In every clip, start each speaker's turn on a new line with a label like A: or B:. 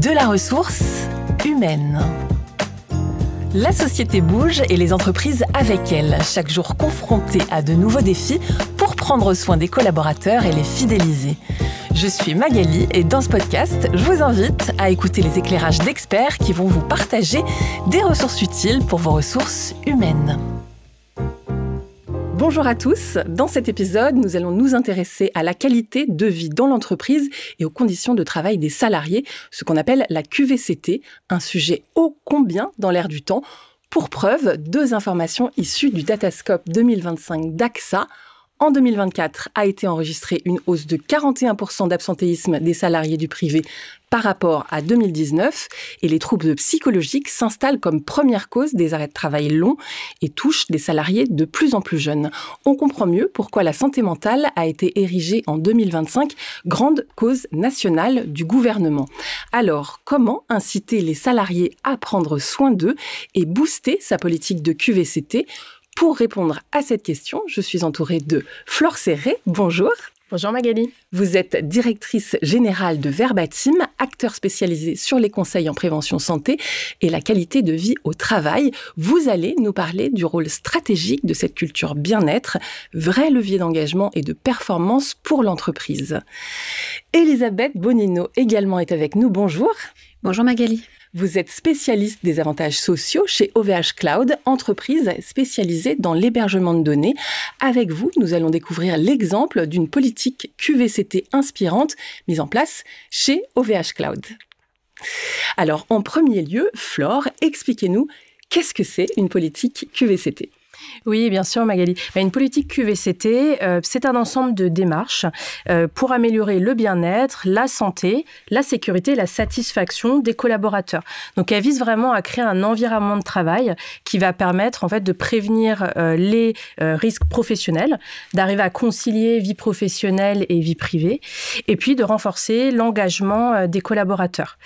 A: de la ressource humaine. La société bouge et les entreprises avec elle, chaque jour confrontées à de nouveaux défis pour prendre soin des collaborateurs et les fidéliser. Je suis Magali et dans ce podcast, je vous invite à écouter les éclairages d'experts qui vont vous partager des ressources utiles pour vos ressources humaines. Bonjour à tous, dans cet épisode, nous allons nous intéresser à la qualité de vie dans l'entreprise et aux conditions de travail des salariés, ce qu'on appelle la QVCT, un sujet ô combien dans l'air du temps. Pour preuve, 2 informations issues du Datascope 2025 d'AXA. En 2024, a été enregistrée une hausse de 41% d'absentéisme des salariés du privé par rapport à 2019 et les troubles psychologiques s'installent comme première cause des arrêts de travail longs et touchent des salariés de plus en plus jeunes. On comprend mieux pourquoi la santé mentale a été érigée en 2025 grande cause nationale du gouvernement. Alors, comment inciter les salariés à prendre soin d'eux et booster sa politique de QVCT ? Pour répondre à cette question, je suis entourée de Flore Serré. Bonjour.
B: Bonjour Magali.
A: Vous êtes directrice générale de Verbatim, acteur spécialisé sur les conseils en prévention santé et la qualité de vie au travail. Vous allez nous parler du rôle stratégique de cette culture bien-être, vrai levier d'engagement et de performance pour l'entreprise. Elisabeth Bonino également est avec nous. Bonjour.
C: Bonjour Magali.
A: Vous êtes spécialiste des avantages sociaux chez OVH Cloud, entreprise spécialisée dans l'hébergement de données. Avec vous, nous allons découvrir l'exemple d'une politique QVCT inspirante mise en place chez OVH Cloud. Alors, en premier lieu, Flore, expliquez-nous, qu'est-ce que c'est une politique QVCT ?
B: Oui, bien sûr, Magali. Une politique QVCT, c'est un ensemble de démarches pour améliorer le bien-être, la santé, la sécurité et la satisfaction des collaborateurs. Donc, elle vise vraiment à créer un environnement de travail qui va permettre en fait de prévenir les risques professionnels, d'arriver à concilier vie professionnelle et vie privée, et puis de renforcer l'engagement des collaborateurs.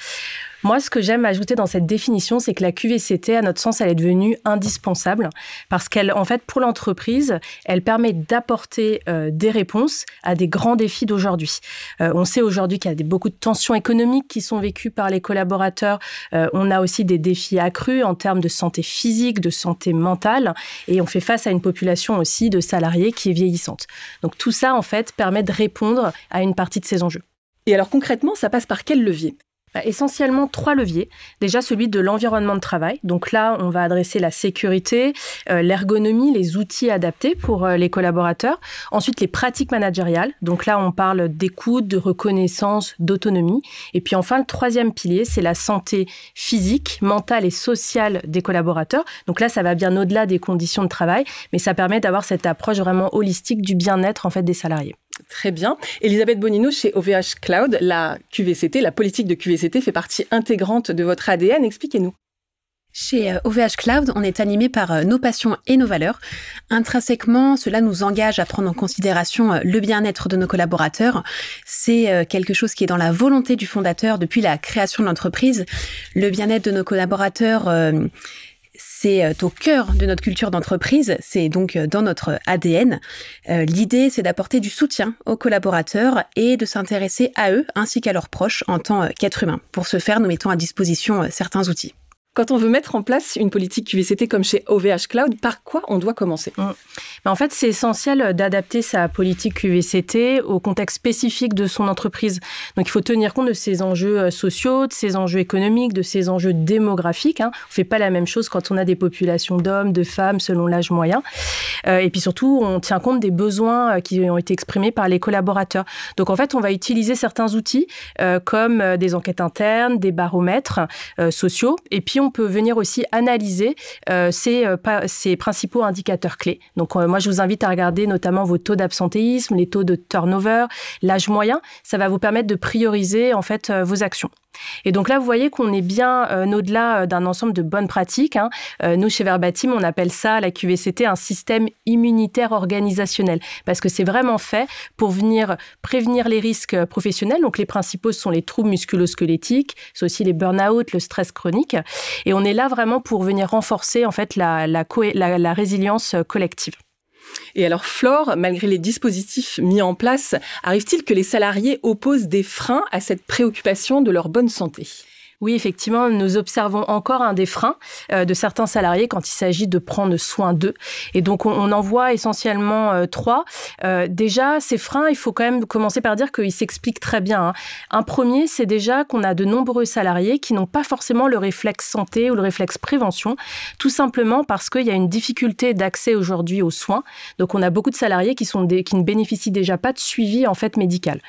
B: Moi, ce que j'aime ajouter dans cette définition, c'est que la QVCT, à notre sens, elle est devenue indispensable parce qu'elle, en fait, pour l'entreprise, elle permet d'apporter des réponses à des grands défis d'aujourd'hui. On sait aujourd'hui qu'il y a beaucoup de tensions économiques qui sont vécues par les collaborateurs. On a aussi des défis accrus en termes de santé physique, de santé mentale, et on fait face à une population aussi de salariés qui est vieillissante. Donc tout ça, en fait, permet de répondre à une partie de ces enjeux.
A: Et alors concrètement, ça passe par quel levier ?
B: Essentiellement 3 leviers. Déjà celui de l'environnement de travail. Donc là, on va adresser la sécurité, l'ergonomie, les outils adaptés pour les collaborateurs. Ensuite, les pratiques managériales. Donc là, on parle d'écoute, de reconnaissance, d'autonomie. Et puis enfin, le 3e pilier, c'est la santé physique, mentale et sociale des collaborateurs. Donc là, ça va bien au-delà des conditions de travail, mais ça permet d'avoir cette approche vraiment holistique du bien-être en fait des salariés.
A: Très bien. Elisabeth Bonino, chez OVH Cloud, la QVCT, la politique de QVCT fait partie intégrante de votre ADN. Expliquez-nous.
C: Chez OVH Cloud, on est animé par nos passions et nos valeurs. Intrinsèquement, cela nous engage à prendre en considération le bien-être de nos collaborateurs. C'est quelque chose qui est dans la volonté du fondateur depuis la création de l'entreprise. Le bien-être de nos collaborateurs, c'est au cœur de notre culture d'entreprise, c'est donc dans notre ADN. L'idée, c'est d'apporter du soutien aux collaborateurs et de s'intéresser à eux ainsi qu'à leurs proches en tant qu'êtres humains. Pour ce faire, nous mettons à disposition certains outils.
A: Quand on veut mettre en place une politique QVCT comme chez OVH Cloud, par quoi on doit commencer ?
B: En fait, c'est essentiel d'adapter sa politique QVCT au contexte spécifique de son entreprise. Donc, il faut tenir compte de ses enjeux sociaux, de ses enjeux économiques, de ses enjeux démographiques. On ne fait pas la même chose quand on a des populations d'hommes, de femmes, selon l'âge moyen. Et puis surtout, on tient compte des besoins qui ont été exprimés par les collaborateurs. Donc, en fait, on va utiliser certains outils comme des enquêtes internes, des baromètres sociaux. Et puis, on peut venir aussi analyser ces principaux indicateurs clés. Donc, moi, je vous invite à regarder notamment vos taux d'absentéisme, les taux de turnover, l'âge moyen. Ça va vous permettre de prioriser, en fait, vos actions. Et donc là, vous voyez qu'on est bien au-delà d'un ensemble de bonnes pratiques. Nous, chez Verbatim, on appelle ça, la QVCT, un système immunitaire organisationnel. Parce que c'est vraiment fait pour venir prévenir les risques professionnels. Donc les principaux sont les troubles musculo-squelettiques, c'est aussi les burn-out, le stress chronique. Et on est là vraiment pour venir renforcer en fait la résilience collective.
A: Et alors, Flore, malgré les dispositifs mis en place, arrive-t-il que les salariés opposent des freins à cette préoccupation de leur bonne santé ?
B: Oui, effectivement, nous observons encore un des freins de certains salariés quand il s'agit de prendre soin d'eux. Et donc, on en voit essentiellement 3. Déjà, ces freins, il faut quand même commencer par dire qu'ils s'expliquent très bien, hein. Un premier, c'est déjà qu'on a de nombreux salariés qui n'ont pas forcément le réflexe santé ou le réflexe prévention, tout simplement parce qu'il y a une difficulté d'accès aujourd'hui aux soins. Donc, on a beaucoup de salariés qui ne bénéficient déjà pas de suivi en fait médical.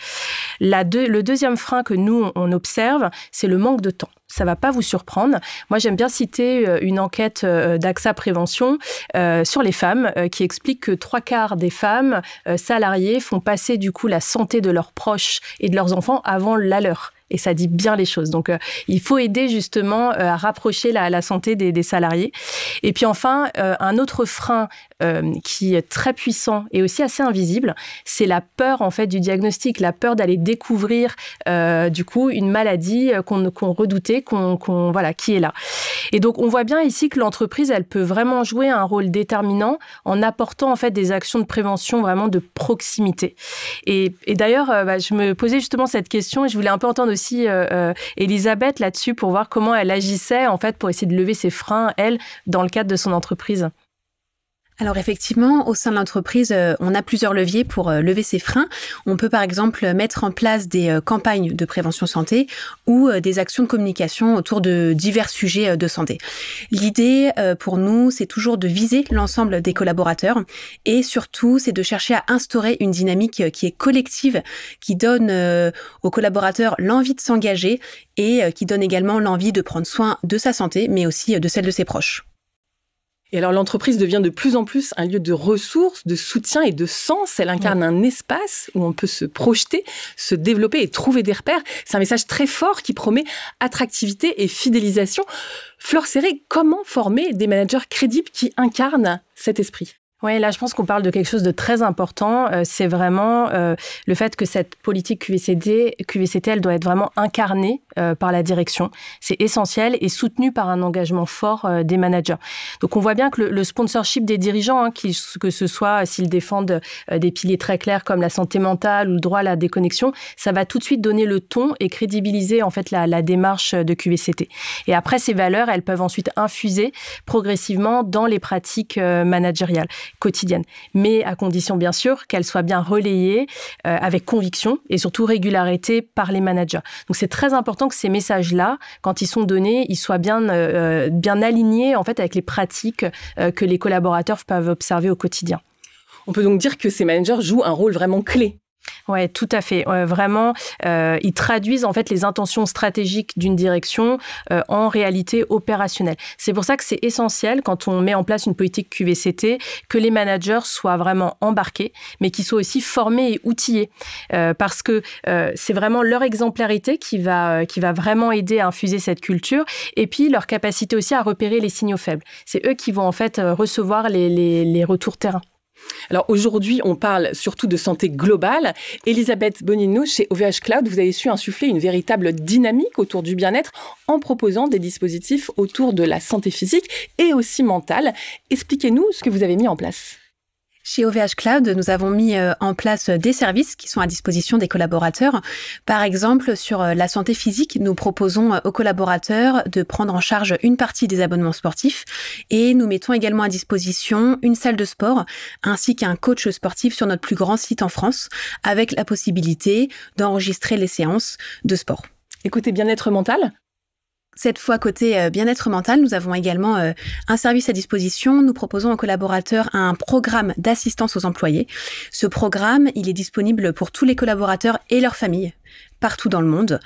B: Le deuxième frein que nous, on observe, c'est le manque de temps. Ça ne va pas vous surprendre. Moi, j'aime bien citer une enquête d'AXA Prévention sur les femmes qui explique que 3/4 des femmes salariées font passer du coup la santé de leurs proches et de leurs enfants avant la leur. Et ça dit bien les choses. Donc, il faut aider justement à rapprocher la santé des salariés. Et puis enfin, un autre frein qui est très puissant et aussi assez invisible, c'est la peur en fait du diagnostic, la peur d'aller découvrir du coup une maladie qu'on redoutait, qui est là. Et donc, on voit bien ici que l'entreprise, elle peut vraiment jouer un rôle déterminant en apportant en fait des actions de prévention vraiment de proximité. Et d'ailleurs, je me posais justement cette question et je voulais un peu entendre aussi Elisabeth là-dessus pour voir comment elle agissait en fait pour essayer de lever ses freins, elle, dans le cadre de son entreprise.
C: Alors effectivement, au sein de l'entreprise, on a plusieurs leviers pour lever ces freins. On peut par exemple mettre en place des campagnes de prévention santé ou des actions de communication autour de divers sujets de santé. L'idée pour nous, c'est toujours de viser l'ensemble des collaborateurs et surtout, c'est de chercher à instaurer une dynamique qui est collective, qui donne aux collaborateurs l'envie de s'engager et qui donne également l'envie de prendre soin de sa santé, mais aussi de celle de ses proches.
A: Et alors, l'entreprise devient de plus en plus un lieu de ressources, de soutien et de sens. Elle incarne un espace où on peut se projeter, se développer et trouver des repères. C'est un message très fort qui promet attractivité et fidélisation. Flore Serret, comment former des managers crédibles qui incarnent cet esprit ?
B: Oui, là, je pense qu'on parle de quelque chose de très important. C'est vraiment le fait que cette politique QVCT, elle doit être vraiment incarnée par la direction. C'est essentiel et soutenu par un engagement fort des managers. Donc, on voit bien que le sponsorship des dirigeants, hein, que ce soit s'ils défendent des piliers très clairs comme la santé mentale ou le droit à la déconnexion, ça va tout de suite donner le ton et crédibiliser en fait la démarche de QVCT. Et après, ces valeurs, elles peuvent ensuite infuser progressivement dans les pratiques managériales quotidienne, mais à condition bien sûr qu'elle soit bien relayée avec conviction et surtout régularité par les managers. Donc c'est très important que ces messages-là, quand ils sont donnés, ils soient bien alignés en fait avec les pratiques que les collaborateurs peuvent observer au quotidien.
A: On peut donc dire que ces managers jouent un rôle vraiment clé.
B: Ouais, tout à fait. Vraiment, ils traduisent en fait les intentions stratégiques d'une direction en réalité opérationnelle. C'est pour ça que c'est essentiel quand on met en place une politique QVCT que les managers soient vraiment embarqués, mais qu'ils soient aussi formés et outillés, parce que c'est vraiment leur exemplarité qui va vraiment aider à infuser cette culture, et puis leur capacité aussi à repérer les signaux faibles. C'est eux qui vont en fait recevoir les retours terrain.
A: Alors aujourd'hui, on parle surtout de santé globale. Elisabeth Bonino, chez OVH Cloud, vous avez su insuffler une véritable dynamique autour du bien-être en proposant des dispositifs autour de la santé physique et aussi mentale. Expliquez-nous ce que vous avez mis en place.
C: Chez OVH Cloud, nous avons mis en place des services qui sont à disposition des collaborateurs. Par exemple, sur la santé physique, nous proposons aux collaborateurs de prendre en charge une partie des abonnements sportifs et nous mettons également à disposition une salle de sport ainsi qu'un coach sportif sur notre plus grand site en France avec la possibilité d'enregistrer les séances de sport.
A: Et côté bien-être mental ?
C: Cette fois, côté bien-être mental, nous avons également un service à disposition. Nous proposons aux collaborateurs un programme d'assistance aux employés. Ce programme, il est disponible pour tous les collaborateurs et leurs familles, partout dans le monde.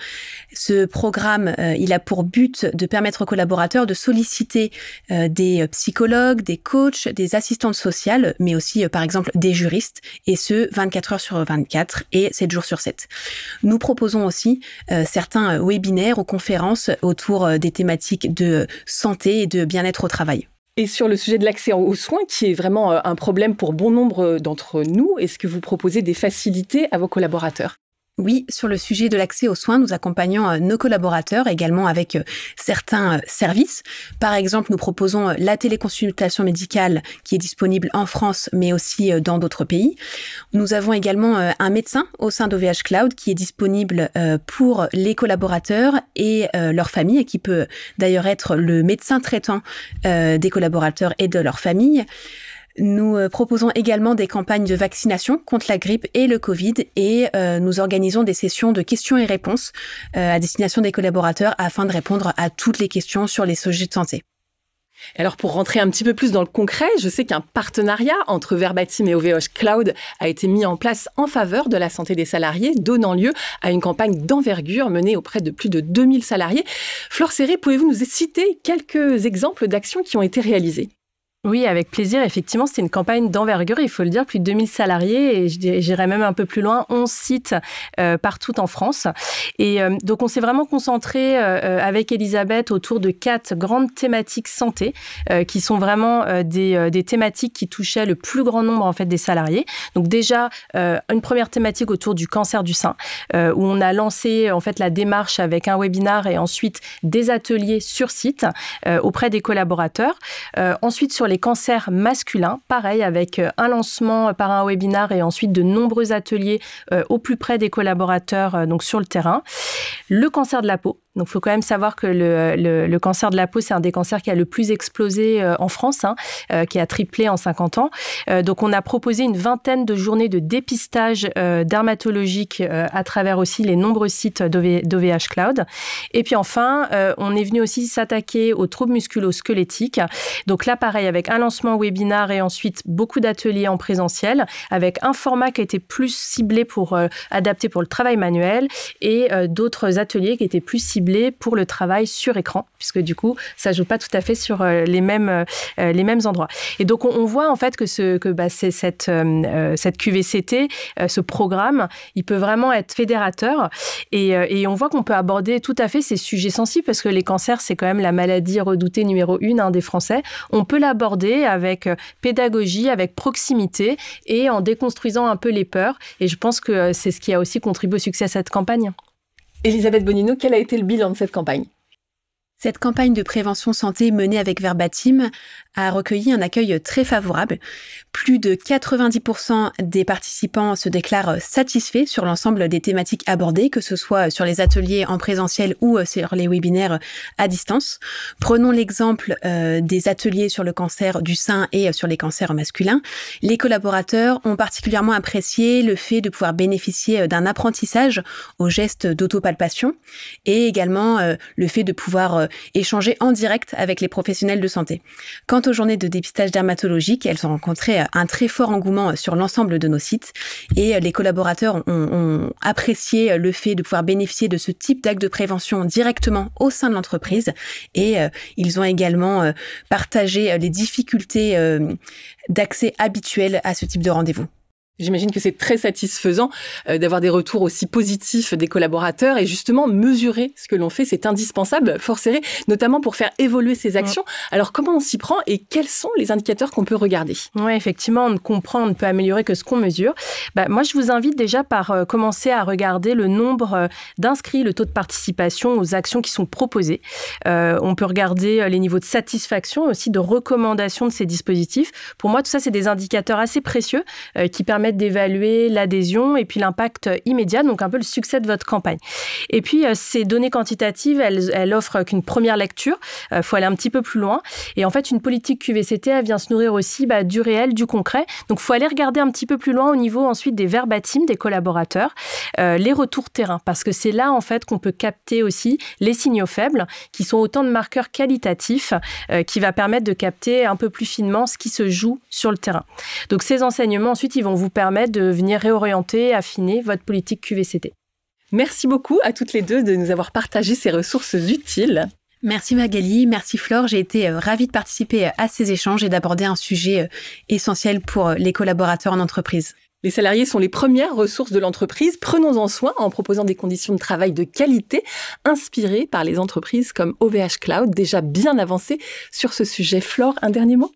C: Ce programme, il a pour but de permettre aux collaborateurs de solliciter des psychologues, des coachs, des assistantes sociales, mais aussi, par exemple, des juristes, et ce, 24 heures sur 24 et 7 jours sur 7. Nous proposons aussi certains webinaires ou conférences autour des thématiques de santé et de bien-être au travail.
A: Et sur le sujet de l'accès aux soins, qui est vraiment un problème pour bon nombre d'entre nous, est-ce que vous proposez des facilités à vos collaborateurs ?
C: Oui, sur le sujet de l'accès aux soins, nous accompagnons nos collaborateurs également avec certains services. Par exemple, nous proposons la téléconsultation médicale qui est disponible en France, mais aussi dans d'autres pays. Nous avons également un médecin au sein d'OVH Cloud qui est disponible pour les collaborateurs et leurs familles, et qui peut d'ailleurs être le médecin traitant des collaborateurs et de leurs familles. Nous proposons également des campagnes de vaccination contre la grippe et le Covid, et nous organisons des sessions de questions et réponses à destination des collaborateurs afin de répondre à toutes les questions sur les sujets de santé.
A: Alors pour rentrer un petit peu plus dans le concret, je sais qu'un partenariat entre Verbatim et OVH Cloud a été mis en place en faveur de la santé des salariés, donnant lieu à une campagne d'envergure menée auprès de plus de 2000 salariés. Flore Serré, pouvez-vous nous citer quelques exemples d'actions qui ont été réalisées ?
B: Oui, avec plaisir. Effectivement, c'était une campagne d'envergure, il faut le dire, plus de 2000 salariés et j'irais même un peu plus loin, 11 sites partout en France. Et donc, on s'est vraiment concentré avec Elisabeth autour de 4 grandes thématiques santé qui sont vraiment des thématiques qui touchaient le plus grand nombre en fait des salariés. Donc déjà, une première thématique autour du cancer du sein où on a lancé en fait la démarche avec un webinar et ensuite des ateliers sur site auprès des collaborateurs. Ensuite, sur les cancers masculins, pareil, avec un lancement par un webinar et ensuite de nombreux ateliers au plus près des collaborateurs, donc sur le terrain. Le cancer de la peau. Donc, il faut quand même savoir que le cancer de la peau, c'est un des cancers qui a le plus explosé en France, qui a triplé en 50 ans. Donc, on a proposé une vingtaine de journées de dépistage dermatologique à travers aussi les nombreux sites d'OVH Cloud. Et puis enfin, on est venu aussi s'attaquer aux troubles musculo-squelettiques. Donc là, pareil, avec un lancement webinar et ensuite beaucoup d'ateliers en présentiel, avec un format qui était plus ciblé adapté pour le travail manuel et d'autres ateliers qui étaient plus ciblés pour le travail sur écran, puisque du coup, ça joue pas tout à fait sur les mêmes endroits. Et donc, on voit en fait que c'est cette QVCT, ce programme, il peut vraiment être fédérateur et on voit qu'on peut aborder tout à fait ces sujets sensibles parce que les cancers, c'est quand même la maladie redoutée numéro 1 des Français. On peut l'aborder avec pédagogie, avec proximité et en déconstruisant un peu les peurs. Et je pense que c'est ce qui a aussi contribué au succès de cette campagne.
A: Elisabeth Bonino, quel a été le bilan de cette campagne ?
C: Cette campagne de prévention santé menée avec Verbatim a recueilli un accueil très favorable. Plus de 90% des participants se déclarent satisfaits sur l'ensemble des thématiques abordées, que ce soit sur les ateliers en présentiel ou sur les webinaires à distance. Prenons l'exemple des ateliers sur le cancer du sein et sur les cancers masculins. Les collaborateurs ont particulièrement apprécié le fait de pouvoir bénéficier d'un apprentissage aux gestes d'autopalpation et également le fait de pouvoir échanger en direct avec les professionnels de santé. Quant aux journées de dépistage dermatologique, elles ont rencontré un très fort engouement sur l'ensemble de nos sites et les collaborateurs ont apprécié le fait de pouvoir bénéficier de ce type d'acte de prévention directement au sein de l'entreprise et ils ont également partagé les difficultés d'accès habituelles à ce type de rendez-vous.
A: J'imagine que c'est très satisfaisant d'avoir des retours aussi positifs des collaborateurs et justement mesurer ce que l'on fait, c'est indispensable, Flore Serré, notamment pour faire évoluer ces actions. Alors comment on s'y prend et quels sont les indicateurs qu'on peut regarder ?
B: Oui, effectivement, on ne peut améliorer que ce qu'on mesure. Moi, je vous invite déjà par commencer à regarder le nombre d'inscrits, le taux de participation aux actions qui sont proposées. On peut regarder les niveaux de satisfaction aussi, de recommandation de ces dispositifs. Pour moi, tout ça, c'est des indicateurs assez précieux qui permettent d'évaluer l'adhésion et puis l'impact immédiat, donc un peu le succès de votre campagne. Et puis, ces données quantitatives, elles offrent qu'une première lecture. Faut aller un petit peu plus loin. Et en fait, une politique QVCT, elle vient se nourrir aussi du réel, du concret. Donc, faut aller regarder un petit peu plus loin au niveau ensuite des Verbatim, des collaborateurs, les retours terrain, parce que c'est là, en fait, qu'on peut capter aussi les signaux faibles, qui sont autant de marqueurs qualitatifs qui va permettre de capter un peu plus finement ce qui se joue sur le terrain. Donc, ces enseignements, ensuite, ils vont vous permettre de venir réorienter, affiner votre politique QVCT.
A: Merci beaucoup à toutes les deux de nous avoir partagé ces ressources utiles.
C: Merci Magali, merci Flore. J'ai été ravie de participer à ces échanges et d'aborder un sujet essentiel pour les collaborateurs en entreprise.
A: Les salariés sont les premières ressources de l'entreprise. Prenons-en soin en proposant des conditions de travail de qualité inspirées par les entreprises comme OVH Cloud, déjà bien avancées sur ce sujet. Flore, un dernier mot ?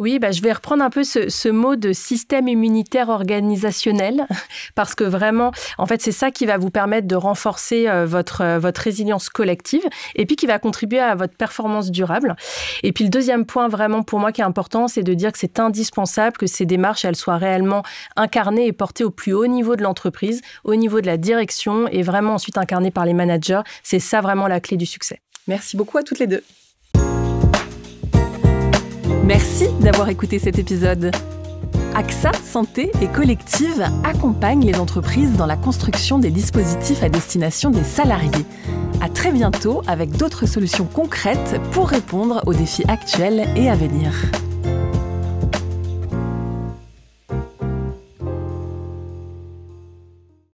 B: Oui, je vais reprendre un peu ce mot de système immunitaire organisationnel, parce que vraiment, en fait, c'est ça qui va vous permettre de renforcer votre résilience collective et puis qui va contribuer à votre performance durable. Et puis le deuxième point vraiment pour moi qui est important, c'est de dire que c'est indispensable que ces démarches, elles soient réellement incarnées et portées au plus haut niveau de l'entreprise, au niveau de la direction et vraiment ensuite incarnées par les managers. C'est ça vraiment la clé du succès.
A: Merci beaucoup à toutes les deux. Merci d'avoir écouté cet épisode. AXA Santé et Collective accompagne les entreprises dans la construction des dispositifs à destination des salariés. À très bientôt avec d'autres solutions concrètes pour répondre aux défis actuels et à venir.